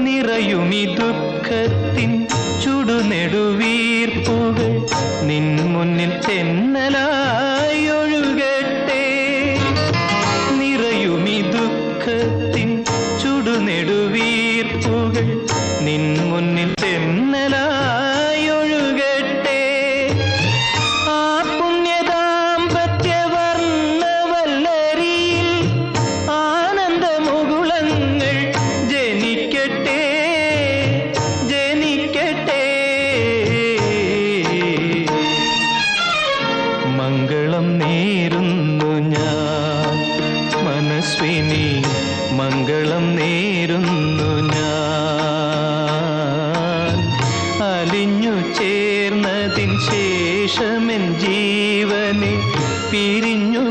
നിറയുമി ദുഃഖത്തിൻ ചുടുനെടുവീർപ്പുകൾ നിൻ മുന്നിൽ തെന്നലായി ഒഴുകട്ടെ. നിറയുമി ദുഃഖത്തിൻ ചുടുനെടുവീർപ്പുകൾ നിൻ മുന്നിൽ തെന്നലായി ഒഴുകട്ടെ. ആ പുണ്യദാമ്പത്യവർണ്ണവല്ലരിയിൽ ആനന്ദമുകുളങ്ങൾ ജനിക്കട്ടെ ജനിക്കട്ടെ. മംഗളം നേരുന്നു ഞാൻ മനസ്വിനി, മംഗളം നേരുന്നു ഞാൻ. അലിഞ്ഞു ചേർന്നതിൻ ശേഷമെൻ ജീവനെ പിരിഞ്ഞു